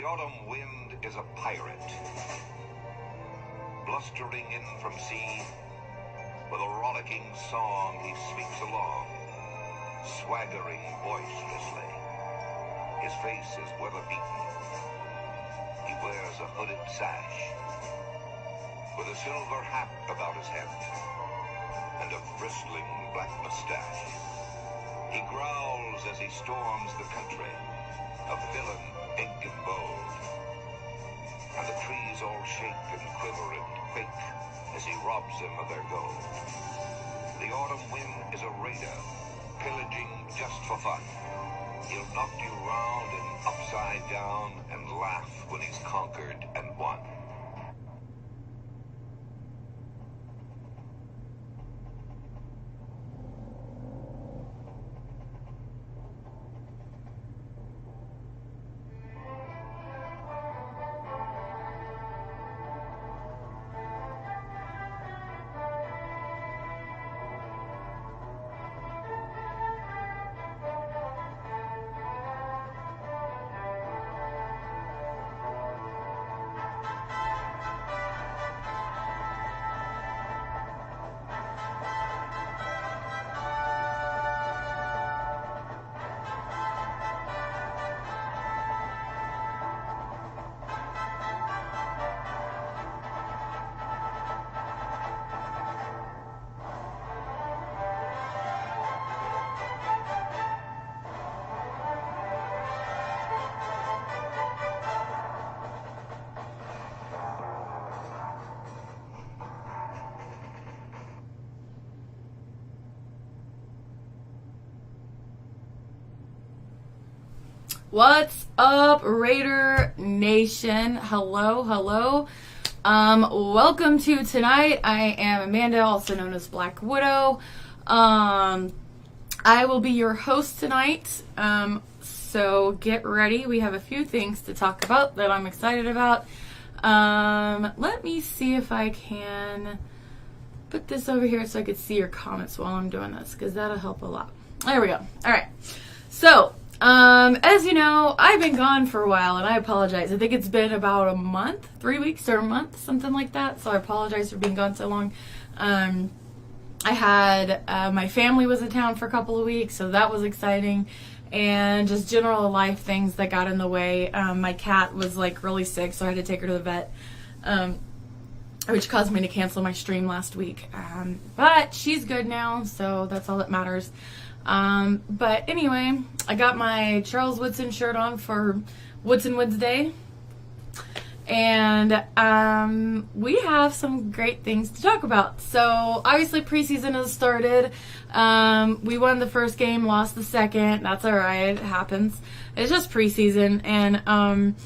The autumn wind is a pirate, blustering in from sea. With a rollicking song he sweeps along, swaggering boisterously. His face is weather-beaten. He wears a hooded sash, with a silver hat about his head, and a bristling black mustache. He growls as he storms the country, a villain big and bold. And the trees all shake and quiver and quake as he robs them of their gold. The autumn wind is a raider, pillaging just for fun. He'll knock you round and upside down and laugh when he's conquered and won. What's up, Raider Nation? Hello. Welcome to tonight. I am Amanda, also known as Black Widow. I will be your host tonight. So get ready. We have a few things to talk about that I'm excited about. Let me see if I can put this over here so I could see your comments while I'm doing this, because that'll help a lot. There we go. All right. So, as you know, I've been gone for a while, and I apologize. I think it's been about a month, 3 weeks or a month, something like that. So I apologize for being gone so long. I had, my family was in town for a couple of weeks, so that was exciting. And just general life things that got in the way. My cat was like really sick, so I had to take her to the vet, which caused me to cancel my stream last week. But she's good now, so that's all that matters. But anyway, I got my Charles Woodson shirt on for Woodson Wednesday, and we have some great things to talk about. So obviously preseason has started. We won the first game, lost the second. That's all right. It happens. It's just preseason, and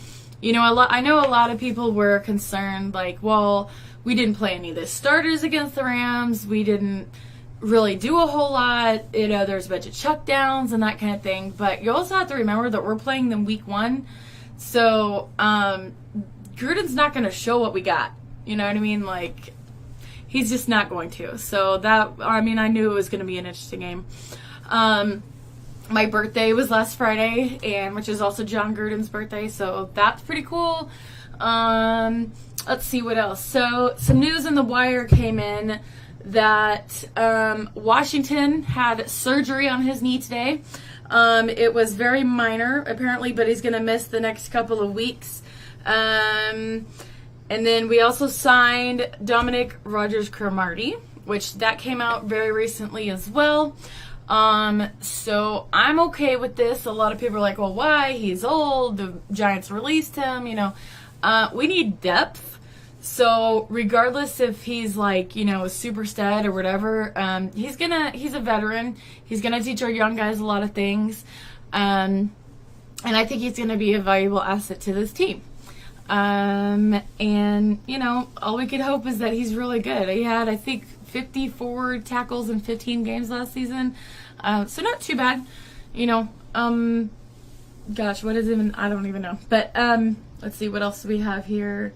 you know, I know a lot of people were concerned, like, well, we didn't play any of the starters against the Rams. We didn't really do a whole lot. You know, there's a bunch of checkdowns and that kind of thing. But you also have to remember that we're playing them week 1. So Gruden's not going to show what we got. You know what I mean? Like, he's just not going to. So that, I mean, I knew it was going to be an interesting game. My birthday was last Friday, and which is also John Gruden's birthday. So that's pretty cool. Let's see what else. So some news in the wire came in that Washington had surgery on his knee today. It was very minor, apparently, but he's going to miss the next couple of weeks. And then we also signed Dominic Rodgers-Cromartie, which that came out very recently as well. So I'm okay with this. A lot of people are like, well, why? He's old. The Giants released him, you know. We need depth. So regardless if he's like, you know, a super stud or whatever, he's a veteran. He's gonna teach our young guys a lot of things. And I think he's gonna be a valuable asset to this team. And you know, all we could hope is that he's really good. He had, I think, 54 tackles in 15 games last season. So not too bad, you know. Gosh, what is even, I don't even know. But let's see what else we have here.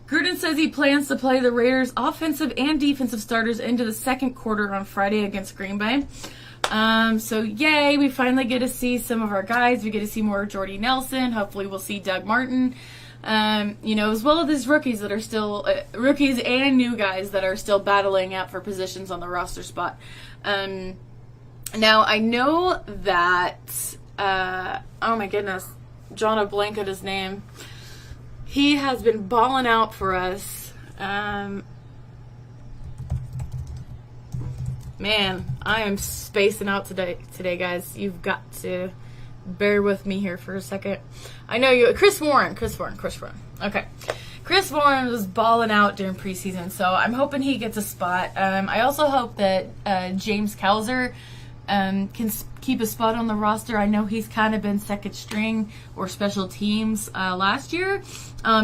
Gruden says he plans to play the Raiders' offensive and defensive starters into the second quarter on Friday against Green Bay. So yay, we finally get to see some of our guys. We get to see more Jordy Nelson. Hopefully we'll see Doug Martin. As well as these rookies that are still, rookies and new guys that are still battling out for positions on the roster spot. Now, I know that, oh my goodness, John O'Blank at his name. He has been balling out for us. Man, I am spacing out today, guys. You've got to bear with me here for a second. I know you, Chris Warren. Okay. Chris Warren was balling out during preseason, so I'm hoping he gets a spot. I also hope that James Kowser can keep a spot on the roster. I know he's kind of been second string or special teams last year.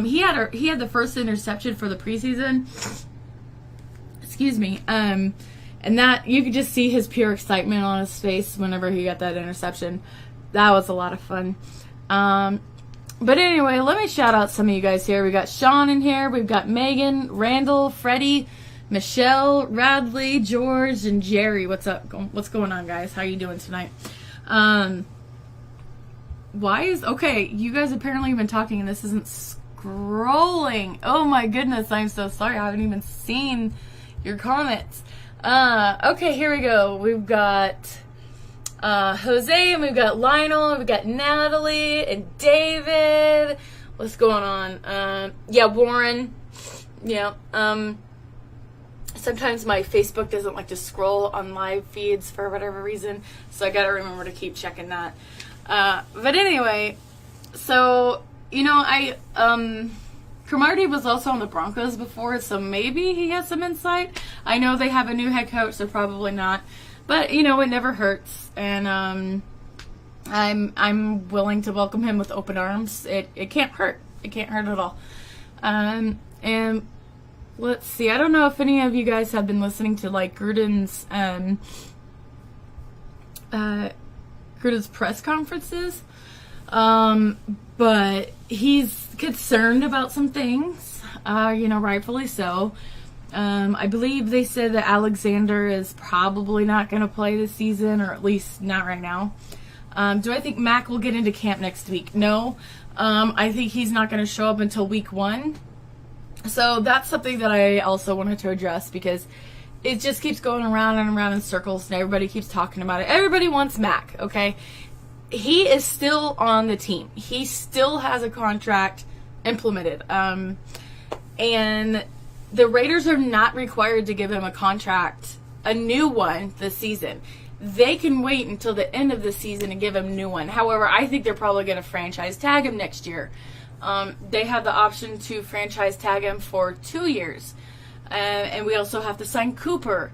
He had the first interception for the preseason. Excuse me. And that you could just see his pure excitement on his face whenever he got that interception. That was a lot of fun. But anyway, let me shout out some of you guys here. We got Sean in here. We've got Megan, Randall, Freddie, Michelle, Radley, George, and Jerry. What's up? What's going on, guys? How you doing tonight? Okay, you guys apparently have been talking and this isn't scrolling. Oh my goodness, I'm so sorry. I haven't even seen your comments. Okay, here we go. We've got Jose, and we've got Lionel, and we've got Natalie, and David. What's going on? Yeah, Warren. Yeah, sometimes my Facebook doesn't like to scroll on live feeds for whatever reason, so I gotta remember to keep checking that. But anyway, so, Cromartie was also on the Broncos before, so maybe he has some insight. I know they have a new head coach, so probably not. But, it never hurts, and I'm willing to welcome him with open arms. It can't hurt. It can't hurt at all. And let's see. I don't know if any of you guys have been listening to, Gruden's press conferences. But he's concerned about some things, rightfully so. I believe they said that Alexander is probably not going to play this season, or at least not right now. Do I think Mac will get into camp next week? No. I think he's not going to show up until week 1. So that's something that I also wanted to address, because it just keeps going around and around in circles, and everybody keeps talking about it. Everybody wants Mac, okay? He is still on the team. He still has a contract implemented. And the Raiders are not required to give him a contract, a new one, this season. They can wait until the end of the season and give him a new one. However, I think they're probably going to franchise tag him next year. They have the option to franchise tag him for 2 years. And we also have to sign Cooper.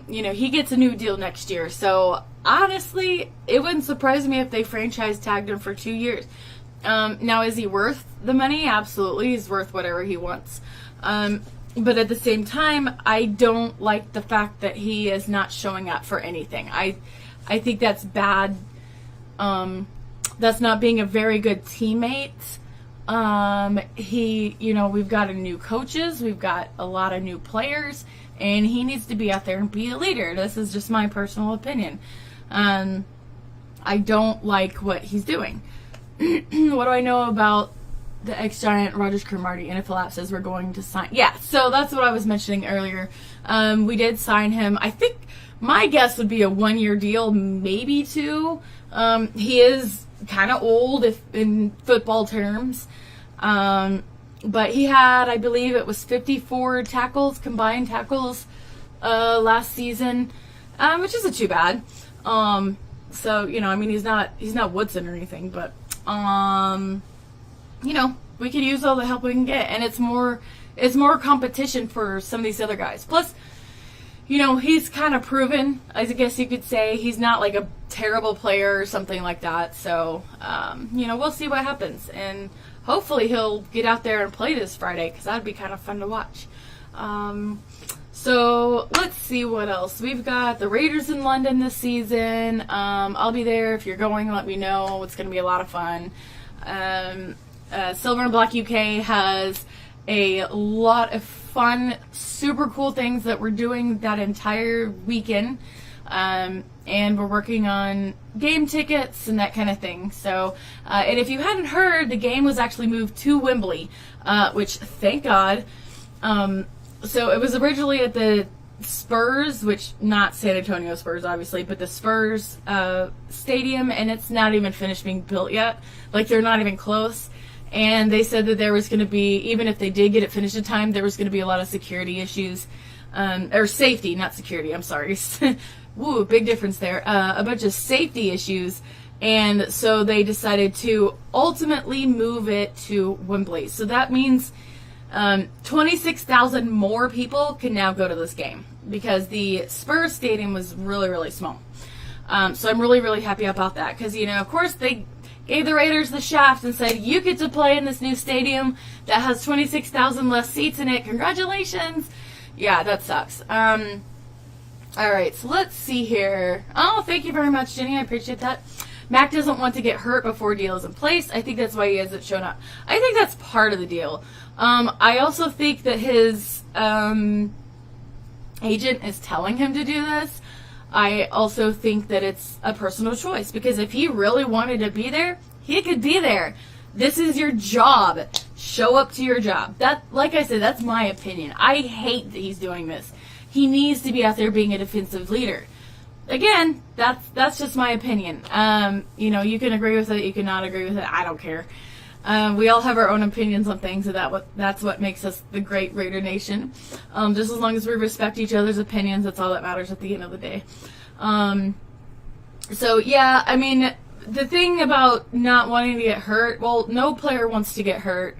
He gets a new deal next year. So, honestly, it wouldn't surprise me if they franchise tagged him for 2 years. Now, is he worth the money? Absolutely. He's worth whatever he wants. But at the same time, I don't like the fact that he is not showing up for anything. I think that's bad. That's not being a very good teammate. We've got a new coaches, we've got a lot of new players, and he needs to be out there and be a leader. This is just my personal opinion. I don't like what he's doing. What do I know about the ex-Giant Rogers Cromartie? NFL app says we're going to sign. Yeah, so that's what I was mentioning earlier. We did sign him. I think my guess would be a 1-year deal, maybe 2. He is kind of old if in football terms. But he had, I believe it was 54 combined tackles, last season, which isn't too bad. So, he's not Woodson or anything, but, we could use all the help we can get, and it's more competition for some of these other guys. Plus, he's kind of proven, I guess you could say. He's not like a terrible player or something like that. So, we'll see what happens. And hopefully he'll get out there and play this Friday, because that'd be kind of fun to watch. So, let's see what else. We've got the Raiders in London this season. I'll be there. If you're going, let me know. It's going to be a lot of fun. Silver and Black UK has a lot of fun, super cool things that we're doing that entire weekend. And we're working on game tickets and that kind of thing. So, and if you hadn't heard, the game was actually moved to Wembley, which thank God. So it was originally at the Spurs, which not San Antonio Spurs, obviously, but the Spurs stadium, and it's not even finished being built yet. Like, they're not even close. And they said that there was going to be, even if they did get it finished in time, there was going to be a lot of security issues, or safety, not security, I'm sorry. Woo, big difference there. A bunch of safety issues. And so they decided to ultimately move it to Wembley. So that means 26,000 more people can now go to this game because the Spurs stadium was really, really small. So I'm really, really happy about that because, you know, of course they gave the Raiders the shaft and said, you get to play in this new stadium that has 26,000 less seats in it. Congratulations. Yeah, that sucks. All right, so let's see here. Oh, thank you very much, Jenny. I appreciate that. Mac doesn't want to get hurt before a deal is in place. I think that's why he hasn't shown up. I think that's part of the deal. I also think that his agent is telling him to do this. I also think that it's a personal choice because if he really wanted to be there, he could be there. This is your job. Show up to your job. That, like I said, that's my opinion. I hate that he's doing this. He needs to be out there being a defensive leader. Again, that's just my opinion. You know, you can agree with it, you cannot agree with it. I don't care. We all have our own opinions on things, and that's what makes us the great Raider Nation. Just as long as we respect each other's opinions, that's all that matters at the end of the day. So, yeah, I mean, the thing about not wanting to get hurt, well, no player wants to get hurt.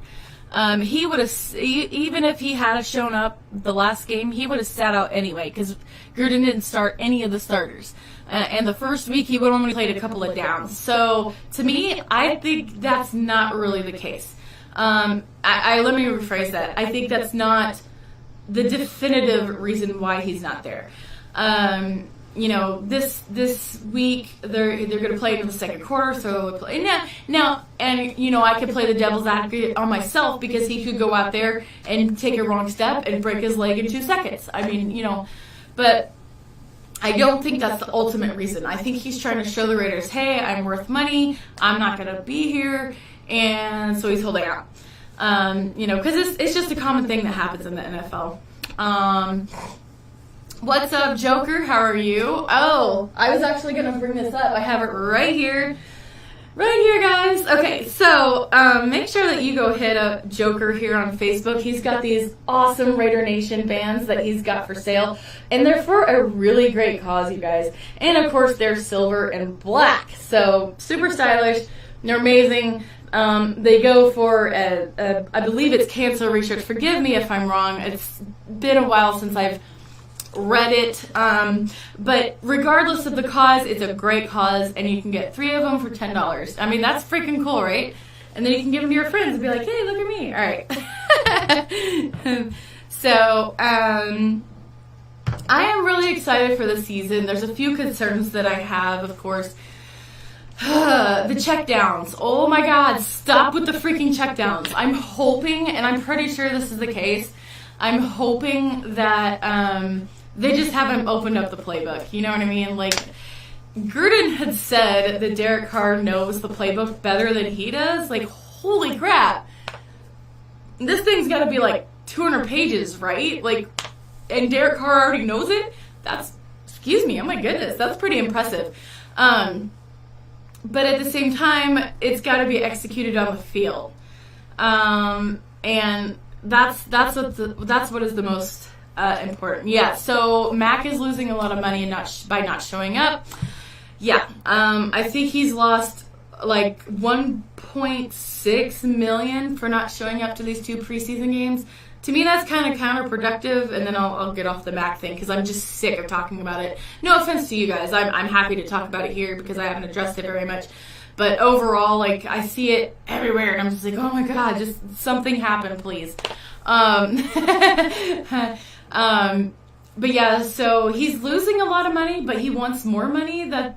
He would have, even if he had shown up the last game, he would have sat out anyway because Gruden didn't start any of the starters. And the first week, he would only played a couple of downs. So, to me, I think that's not really the case. Let me rephrase that. I think that's not the definitive reason why he's not there. You know, this week they're going to play in the second quarter, so now, and you know, I could play the devil's advocate on myself because he could go out there and take a wrong step and break his leg in 2 seconds. I mean, you know, but I don't think that's the ultimate reason. I think he's trying to show the Raiders, hey, I'm worth money, I'm not going to be here, and so he's holding out. You know, because it's just a common thing that happens in the NFL. What's up, Joker? How are you? Oh, I was actually going to bring this up. I have it right here. Right here, guys. Okay, so make sure that you go hit up Joker here on Facebook. He's got these awesome Raider Nation bands that he's got for sale. And they're for a really great cause, you guys. And, of course, they're silver and black. So, super stylish. They're amazing. They go for, I believe it's cancer research. Forgive me if I'm wrong. It's been a while since I've read it, but regardless of the cause, it's a great cause, and you can get 3 of them for $10. I mean, that's freaking cool, right? And then you can give them to your friends and be like, hey, look at me. All right. So, I am really excited for the season. There's a few concerns that I have, of course. The checkdowns. Oh my God, stop with the freaking checkdowns. I'm hoping, and I'm pretty sure this is the case, I'm hoping that they just haven't opened up the playbook. You know what I mean? Like, Gruden had said that Derek Carr knows the playbook better than he does. Like, holy crap. This thing's got to be like 200 pages, right? Like, and Derek Carr already knows it? That's, excuse me, oh my goodness, that's pretty impressive. But at the same time, it's got to be executed on the field. And that's what is the most important. Yeah, so Mac is losing a lot of money by not showing up. Yeah, I think he's lost like $1.6 million for not showing up to these 2 preseason games. To me, that's kind of counterproductive, and then I'll get off the Mac thing because I'm just sick of talking about it. No offense to you guys. I'm happy to talk about it here because I haven't addressed it very much. But overall, like, I see it everywhere, and I'm just like, oh my God, just something happen, please. But yeah, so he's losing a lot of money, but he wants more money. That,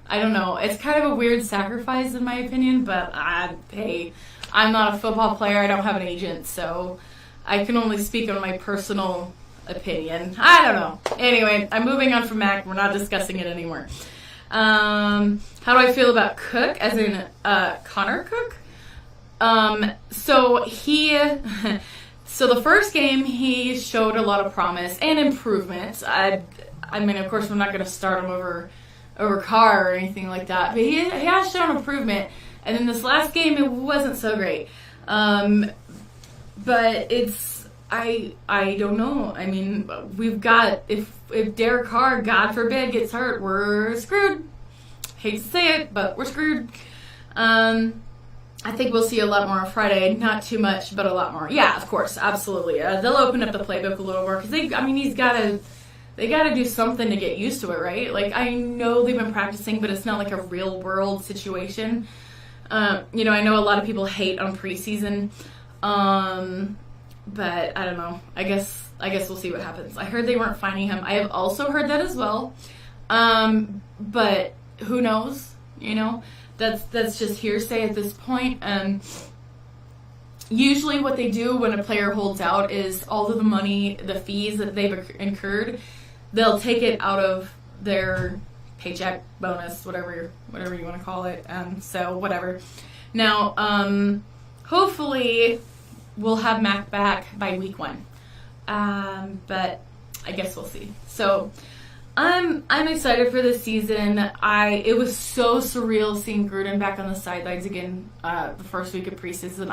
I don't know. It's kind of a weird sacrifice in my opinion, but hey, I'm not a football player. I don't have an agent, so I can only speak on my personal opinion. I don't know. Anyway, I'm moving on from Mac. We're not discussing it anymore. How do I feel about Cook, as in Connor Cook? So the first game he showed a lot of promise and improvement. I mean, of course, we're not going to start him over Carr or anything like that, but he has shown improvement. And then this last game, it wasn't so great. But I don't know. I mean, we've got, if Derek Carr, God forbid, gets hurt, we're screwed. Hate to say it, but we're screwed. I think we'll see a lot more on Friday. Not too much, but a lot more. Yeah, of course, absolutely. They'll open up the playbook a little more because they got to do something to get used to it, right? Like, I know they've been practicing, but it's not like a real world situation. I know a lot of people hate on preseason, but I don't know. I guess we'll see what happens. I heard they weren't finding him. I have also heard that as well. But who knows? That's just hearsay at this point. Usually what they do when a player holds out is all of the money, the fees that they've incurred, they'll take it out of their paycheck, bonus, whatever you want to call it. So whatever. Now, hopefully we'll have Mac back by week 1. But I guess we'll see. So I'm excited for this season. It was so surreal seeing Gruden back on the sidelines again the first week of preseason.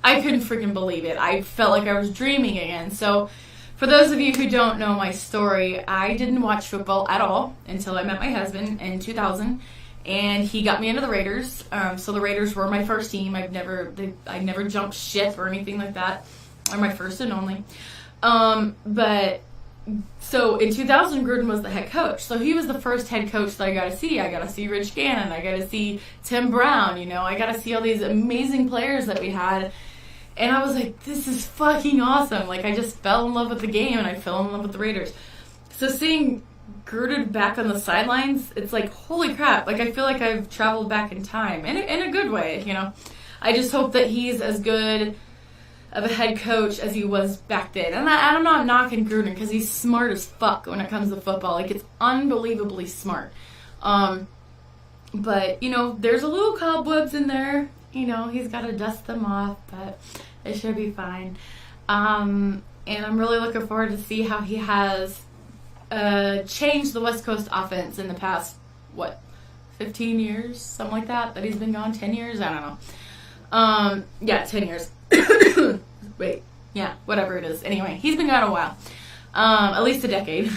I couldn't freaking believe it. I felt like I was dreaming again. So for those of you who don't know my story, I didn't watch football at all until I met my husband in 2000, and he got me into the Raiders. So the Raiders were my first team. I never jumped ship or anything like that. They're my first and only. So in 2000, Gruden was the head coach. So he was the first head coach that I got to see. I got to see Rich Gannon. I got to see Tim Brown. I got to see all these amazing players that we had. And I was like, this is fucking awesome. Like, I just fell in love with the game, and I fell in love with the Raiders. So seeing Gruden back on the sidelines, it's like, holy crap. Like, I feel like I've traveled back in time. In a good way, I just hope that he's as good of a head coach as he was back then. And I'm not knocking Gruden because he's smart as fuck when it comes to football. Like, it's unbelievably smart. But, there's a little cobwebs in there. He's got to dust them off, but it should be fine. And I'm really looking forward to see how he has changed the West Coast offense in the past, 15 years? Something like that he's been gone? 10 years? I don't know. 10 years. Wait, yeah, whatever it is. Anyway, he's been gone a while. At least a decade.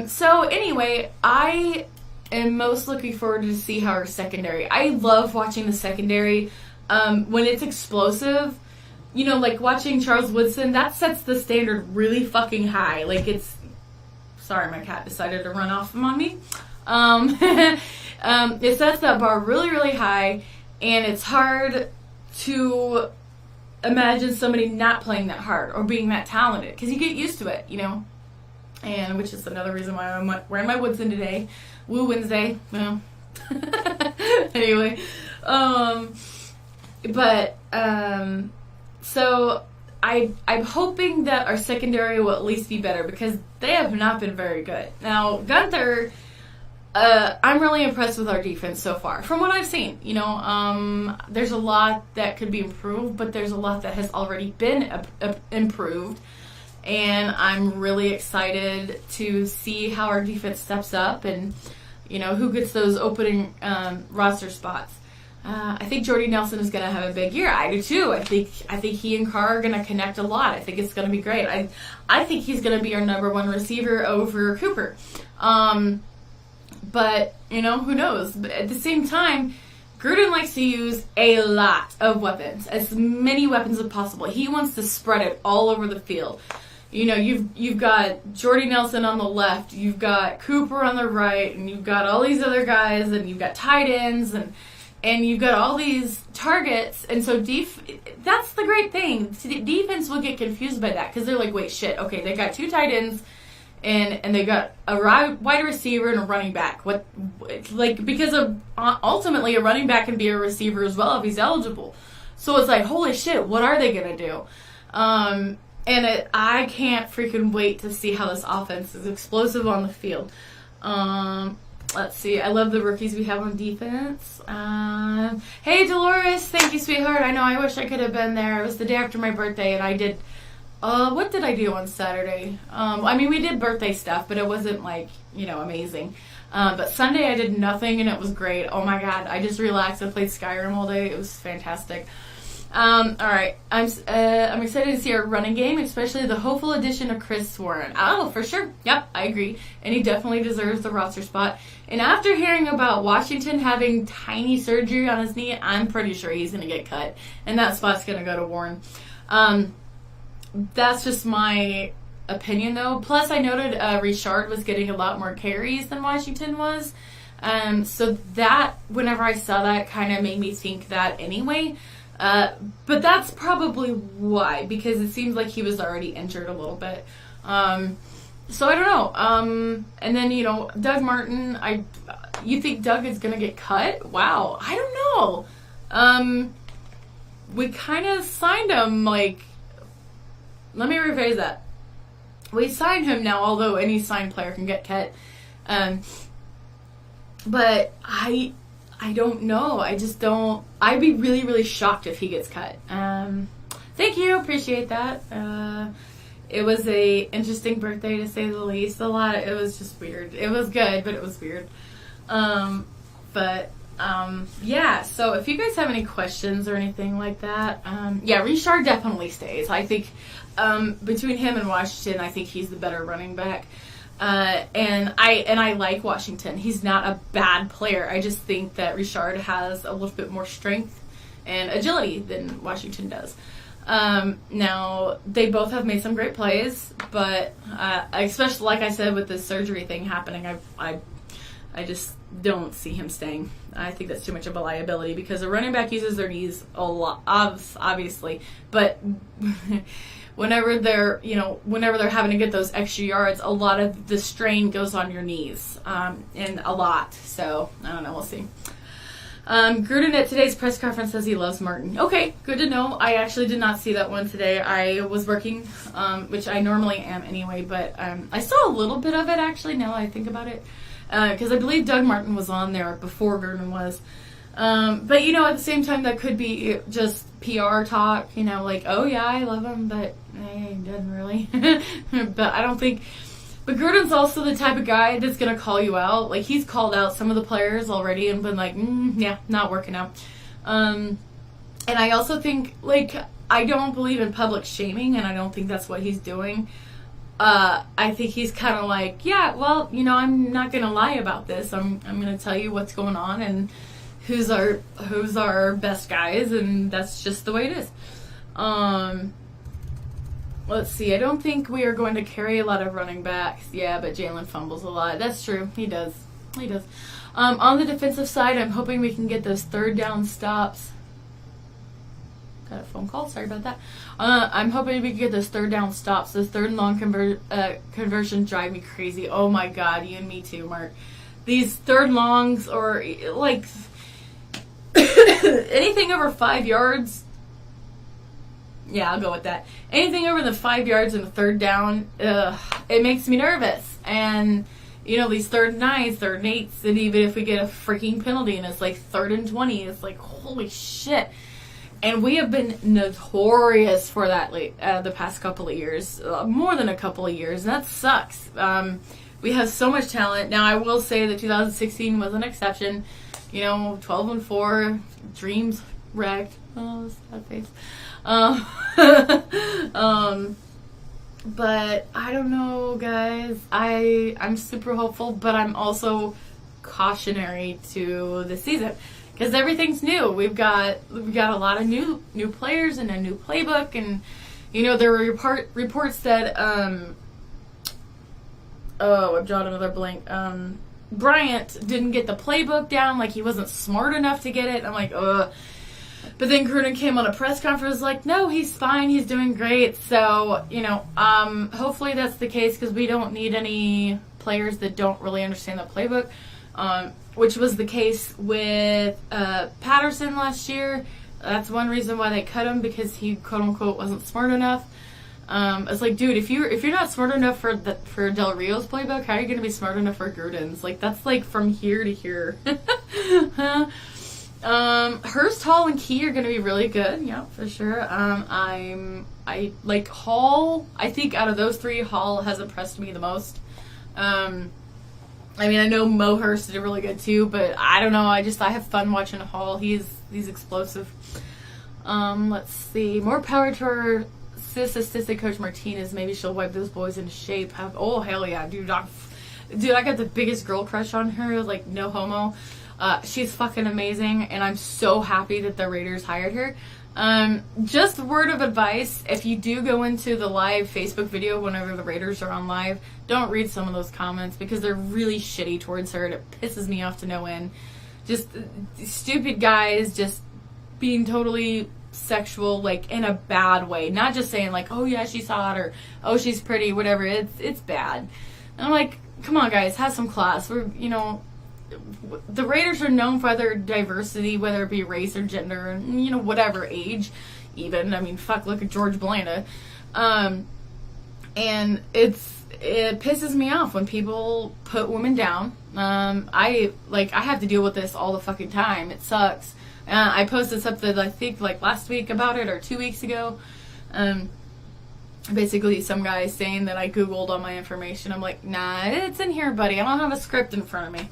So anyway, I am most looking forward to see how our secondary. I love watching the secondary when it's explosive. Like watching Charles Woodson, that sets the standard really fucking high. Like, sorry, my cat decided to run off on me. It sets that bar really, really high, and it's hard to imagine somebody not playing that hard or being that talented because you get used to it, and which is another reason why I'm wearing my Woodson today. Woo Wednesday. Well, anyway, so I'm hoping that our secondary will at least be better because they have not been very good. Now, Gunther, I'm really impressed with our defense so far from what I've seen. There's a lot that could be improved, but there's a lot that has already been improved. And I'm really excited to see how our defense steps up and, who gets those opening roster spots. I think Jordy Nelson is going to have a big year. I do too. I think he and Carr are going to connect a lot. I think it's going to be great. I think he's going to be our number 1 receiver over Cooper. But, who knows? But at the same time, Gruden likes to use a lot of weapons, as many weapons as possible. He wants to spread it all over the field. You've got Jordy Nelson on the left, you've got Cooper on the right, and you've got all these other guys, and you've got tight ends, and you've got all these targets, and so that's the great thing. Defense will get confused by that, because they're like, wait, shit, okay, they got 2 tight ends, and they got a wide receiver and a running back. Because ultimately a running back can be a receiver as well if he's eligible. So it's like, holy shit, what are they gonna do? I can't freaking wait to see how this offense is explosive on the field. Let's see. I love the rookies we have on defense. Hey, Dolores. Thank you, sweetheart. I know I wish I could have been there. It was the day after my birthday, and I did... what did I do on Saturday? We did birthday stuff, but it wasn't, amazing. But Sunday I did nothing, and it was great. Oh, my God. I just relaxed and played Skyrim all day. It was fantastic. All right. I'm excited to see our running game, especially the hopeful addition of Chris Warren. Oh, for sure. Yep, I agree. And he definitely deserves the roster spot. And after hearing about Washington having tiny surgery on his knee, I'm pretty sure he's going to get cut. And that spot's going to go to Warren. That's just my opinion, though. Plus, I noted Richard was getting a lot more carries than Washington was. So that, whenever I saw that, kind of made me think that anyway. But that's probably why, because it seems like he was already injured a little bit. So I don't know. And then, Doug Martin, you think Doug is going to get cut? Wow. I don't know. We kind of signed him, let me rephrase that. We signed him now, although any signed player can get cut. But I don't know. I just don't. I'd be really, really shocked if he gets cut. Thank you. Appreciate that. It was a interesting birthday, to say the least. It was just weird. It was good, but it was weird. Yeah. So if you guys have any questions or anything like that, Richard definitely stays. I think between him and Washington, I think he's the better running back. And I like Washington. He's not a bad player. I just think that Richard has a little bit more strength and agility than Washington does. Now, they both have made some great plays, but especially, like I said, with this surgery thing happening, I just don't see him staying. I think that's too much of a liability, because a running back uses their knees a lot, obviously, but whenever they're having to get those extra yards, a lot of the strain goes on your knees, and a lot. So, I don't know, we'll see. Gruden at today's press conference says he loves Martin. Okay, good to know. I actually did not see that one today. I was working, which I normally am anyway, but I saw a little bit of it, actually, now that I think about it, because I believe Doug Martin was on there before Gruden was. But, at the same time, that could be just PR talk, oh, yeah, I love him, but he doesn't really. But I don't think... But Gruden's also the type of guy that's going to call you out. He's called out some of the players already and been like, yeah, not working out. And I also think, I don't believe in public shaming, and I don't think that's what he's doing. I think he's kind of like, yeah, well, I'm not going to lie about this. I'm going to tell you what's going on and who's our best guys, and that's just the way it is. Let's see. I don't think we are going to carry a lot of running backs. Yeah, but Jalen fumbles a lot. That's true. He does. On the defensive side, I'm hoping we can get those third down stops. Got a phone call. Sorry about that. I'm hoping we can get those third down stops. Those third and long conversions drive me crazy. Oh my God, you and me too, Mark. These third longs, or anything over 5 yards. Yeah, I'll go with that. Anything over the 5 yards and the third down, it makes me nervous. And, these third and 9s, third and 8s, and even if we get a freaking penalty and it's third and 20, it's holy shit. And we have been notorious for that the past couple of years, more than a couple of years, and that sucks. We have so much talent. Now, I will say that 2016 was an exception. 12-4, dreams wrecked. Oh, sad face. But I don't know, guys. I'm super hopeful, but I'm also cautionary to the season because everything's new. We've got a lot of new players and a new playbook, and there were reports that I've drawn another blank. Bryant didn't get the playbook down, he wasn't smart enough to get it. I'm like, ugh. But then Gruden came on a press conference like, no, he's fine, he's doing great. So, hopefully that's the case because we don't need any players that don't really understand the playbook, which was the case with Patterson last year. That's one reason why they cut him, because he, quote-unquote, wasn't smart enough. It's like, dude, if you're not smart enough for Del Rio's playbook, how are you going to be smart enough for Gruden's? Like, that's like from here to here. Hurst, Hall, and Key are going to be really good. Yeah, for sure. I like Hall. I think out of those three, Hall has impressed me the most. I know Mo Hurst did really good too, but I don't know. I have fun watching Hall. He's explosive. Let's see. More power to our assistant coach Martinez. Maybe she'll wipe those boys into shape. Oh, hell yeah, dude. I got the biggest girl crush on her. Like, no homo. She's fucking amazing, and I'm so happy that the Raiders hired her. Just a word of advice, if you do go into the live Facebook video whenever the Raiders are on live, don't read some of those comments because they're really shitty towards her, and it pisses me off to no end. Just stupid guys just being totally sexual, like, in a bad way. Not just saying, like, oh yeah, she's hot, or oh, she's pretty, whatever. It's bad. And I'm like, come on, guys, have some class. The Raiders are known for their diversity, whether it be race or gender, and, whatever, age, even. Look at George Blanda. And it pisses me off when people put women down. I have to deal with this all the fucking time. It sucks. I posted something, I think, like last week about it, or 2 weeks ago. Basically, some guy saying that I Googled all my information. I'm like, nah, it's in here, buddy. I don't have a script in front of me.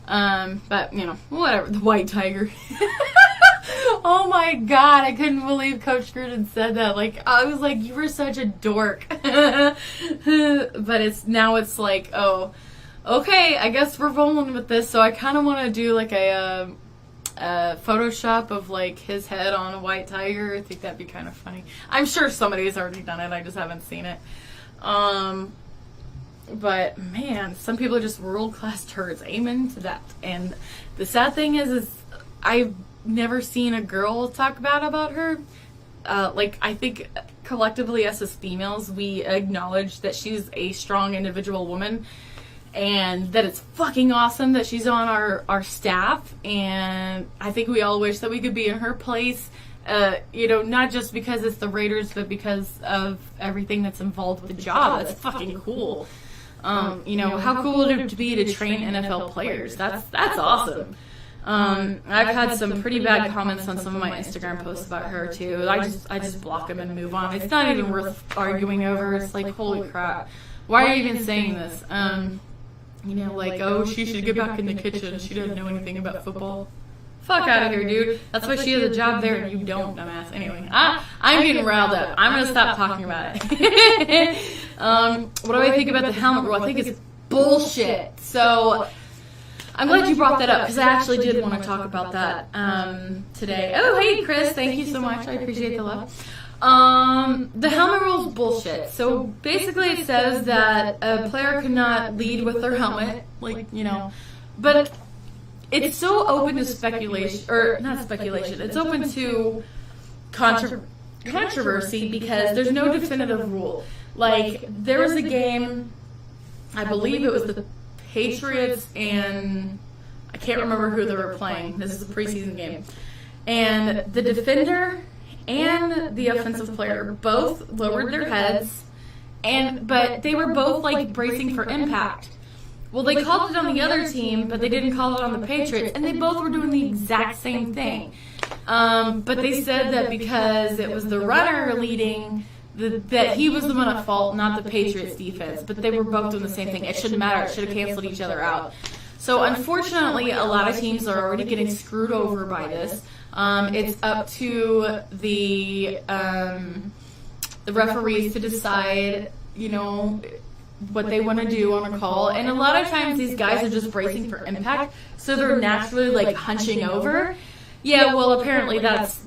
But, whatever. The White Tiger. Oh my god, I couldn't believe Coach Gruden said that. Like, I was like, you were such a dork. But it's like, oh, okay, I guess we're rolling with this. So I kind of want to do like a Photoshop of like his head on a white tiger. I think that'd be kind of funny. I'm sure somebody's already done it. I just haven't seen it. But man, some people are just world-class turds. Amen to that. And the sad thing is I've never seen a girl talk bad about her. I think collectively us as females, we acknowledge that she's a strong individual woman, and that it's fucking awesome that she's on our staff. And I think we all wish that we could be in her place. Not just because it's the Raiders, but because of everything that's involved with the job. That's fucking cool. How cool would it be to train NFL players? That's awesome. I've had some pretty bad comments on some of my Instagram posts about her too. I just block them and move on. It's not even worth arguing over. It's like, holy crap, why are you even saying this? Oh, she should get back in the kitchen. She doesn't know anything about football. Fuck out of here, dude. That's why she has a job there and you don't, dumbass. Anyway, I'm getting riled up. I'm going to stop talking about it. What do I think about the helmet rule? I think it's bullshit. So I'm glad you brought that up because I actually did want to talk about that today. Oh, hey, Chris. Thank you so much. I appreciate the love. The helmet rule is bullshit. So basically it says that a player cannot lead with their helmet, but it's so open to speculation, or not speculation, it's open to controversy because there's no definitive rule. Like, there was a game, I believe it was the Patriots and I can't remember who they were playing. This is a preseason game. And the defender and the offensive player both lowered their heads, but they were both like bracing for impact. Well, they called it on the other team, but they didn't call it on the Patriots, and they both were doing the exact same thing. But they said that because it was the runner leading, that he was the one at fault, not the Patriots defense. But they were both doing the same thing. It shouldn't matter. It should have canceled each other out. So unfortunately, a lot of teams are already getting screwed over by this. It's up to the referees to decide, what they want to do on a call. And a lot of times these guys are just bracing for impact, so they're naturally like hunching over. Yeah, well, apparently that's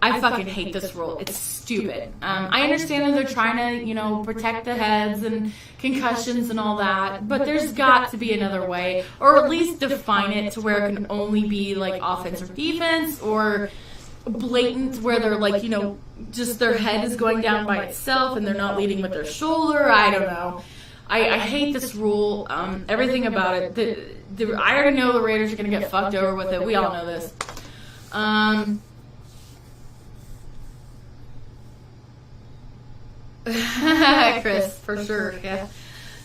I fucking hate this rule. It's stupid. I understand that they're trying to, you know, protect the heads and concussions and all that, but there's got to be another way, or at least define it to where it can only be like offense or defense, or blatant where they're like, you know, just their head is going down by itself and they're not leading with their shoulder. I don't know. I hate this rule. Everything about it. I already know the Raiders are going to get fucked over with it. We all know this. Chris, for sure, yeah.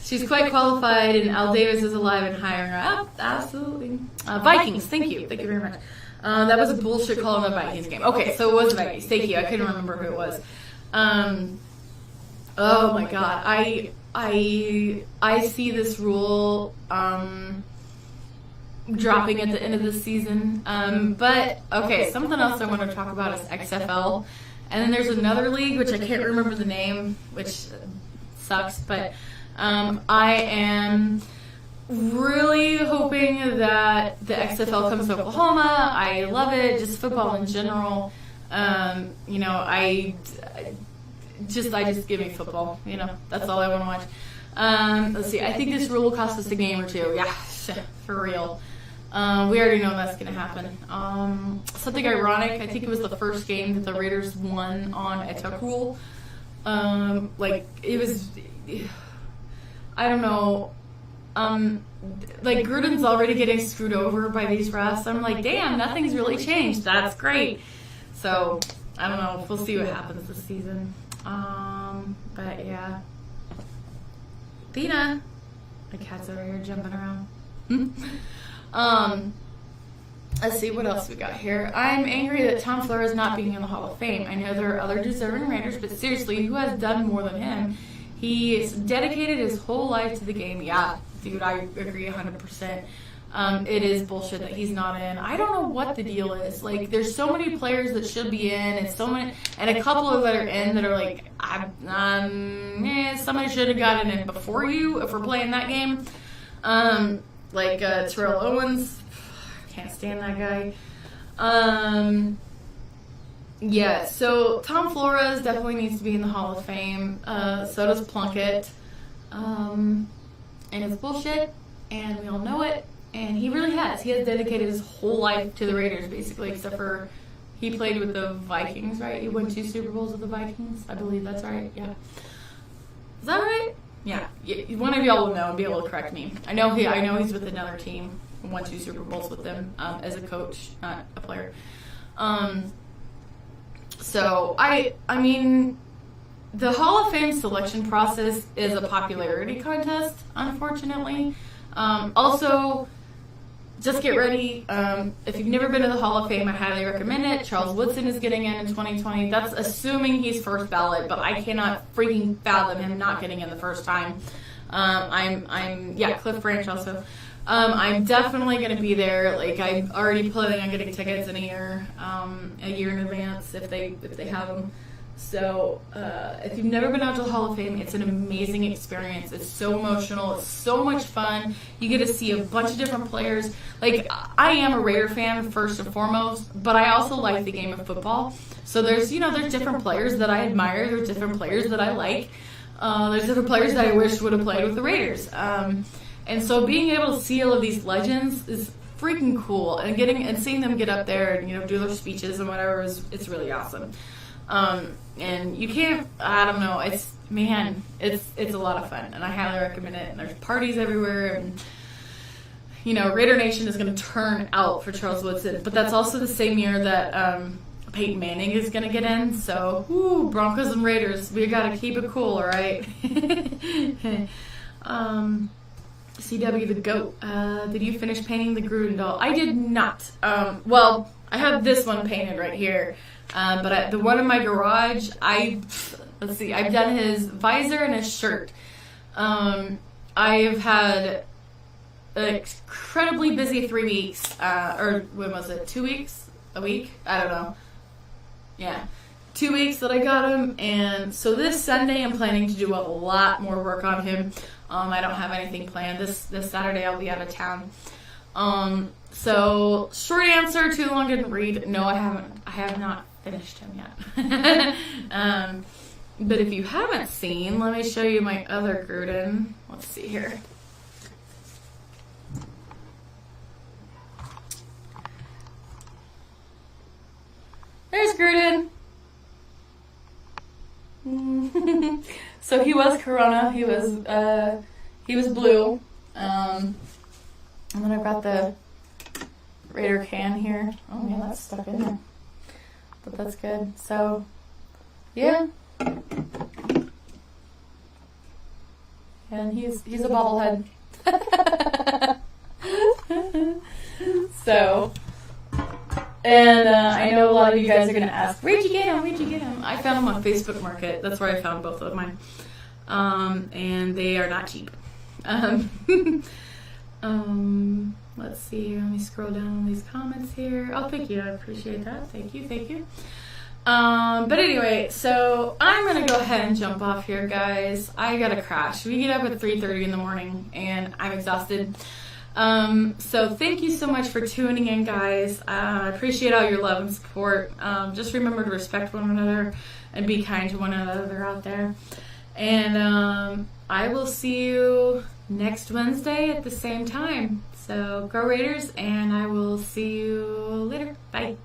She's quite qualified, and Al Davis is alive and hiring her up. Absolutely. Vikings, thank you very much. That was a bullshit call on the Vikings game. Okay, so it was the Vikings. Thank you. I couldn't remember who it was. Oh my god, I see this rule dropping at the end of the season. But okay, something else I want to talk about is XFL. And then there's another league, which I can't remember the name, which sucks, but I am really hoping that the XFL comes to Oklahoma. I love it, just football in general. You know, I just give me football. You know, that's all I want to watch. Let's see. I think this rule will cost us a game or two. Yeah, for real. We already know that's going to happen. Something ironic, I think it was the first game that the Raiders won on a tuck rule. Like, it was, I don't know, like, Gruden's already getting screwed over by these refs. I'm like, damn, nothing's really changed. That's great. So, I don't know. We'll see what happens this season. But, yeah. Thina. My cat's over here jumping around. Let's see what else we got here. I'm angry that Tom Flores is not being in the Hall of Fame. I know there are other deserving Raiders, but seriously, who has done more than him? He's dedicated his whole life to the game. Yeah, dude, I agree 100%. It is bullshit that he's not in. I don't know what the deal is. Like, there's so many players that should be in, and so many, and a couple of that are in that are like, somebody should have gotten in before you if we're playing that game. Like Terrell Owens, can't stand that guy. Yeah, so Tom Flores definitely needs to be in the Hall of Fame. So does Plunkett. And it's bullshit, and we all know it. And he really has. He has dedicated his whole life to the Raiders, basically, except for he played with the Vikings, right? He won 2 Super Bowls with the Vikings. I believe that's right. Yeah. Is that right? Yeah. One of y'all will know and be able to correct me. I know he's with another team. Won 2 Super Bowls with them as a coach, not a player. So I mean, the Hall of Fame selection process is a popularity contest, unfortunately. Also, just get ready. If you've never been to the Hall of Fame, I highly recommend it. Charles Woodson is getting in 2020. That's assuming he's first ballot, but I cannot freaking fathom him not getting in the first time. Cliff Branch also. I'm definitely going to be there. Like, I'm already planning on getting tickets in a year in advance if they have them. So, if you've never been out to the Hall of Fame, it's an amazing experience. It's so emotional. It's so much fun. You get to see a bunch of different players. Like, I am a Raider fan first and foremost, but I also like the game of football. So there's different players that I admire. There's different players that I like. There's different players that I wish would have played with the Raiders. And so being able to see all of these legends is freaking cool. And seeing them get up there and, do their speeches and whatever it's really awesome. And you can't, I don't know, it's a lot of fun, and I highly recommend it, and there's parties everywhere, and, Raider Nation is going to turn out for Charles Woodson, but that's also the same year that, Peyton Manning is going to get in, so, Broncos and Raiders, we got to keep it cool, alright? CW the GOAT, did you finish painting the Gruden doll? I did not. Well, I have this one painted right here. But the one in my garage, I've done his visor and his shirt. I've had an incredibly busy 3 weeks, or when was it, 2 weeks? A week? I don't know. Yeah. 2 weeks that I got him, and so this Sunday I'm planning to do a lot more work on him. I don't have anything planned. This Saturday I'll be out of town. So, short answer, too long didn't read. No, I haven't. I have not finished him yet. But if you haven't seen, let me show you my other Gruden. Let's see here. There's Gruden. So he was Corona. He was blue. And then I've got the Raider can here. Oh man, that's stuck in there. But that's good. So, yeah. And he's a bobblehead. So, and I know a lot of you guys are going to ask, where'd you get him? Where'd you get him? I found him on Facebook Market. That's where I found both of mine. And they are not cheap. Let's see. Let me scroll down these comments here. Oh, thank you. I appreciate that. Thank you. Thank you. But anyway, so I'm going to go ahead and jump off here, guys. I got to crash. We get up at 3:30 in the morning, and I'm exhausted. So thank you so much for tuning in, guys. I appreciate all your love and support. Just remember to respect one another and be kind to one another out there. And I will see you next Wednesday at the same time. So go Raiders, and I will see you later. Bye.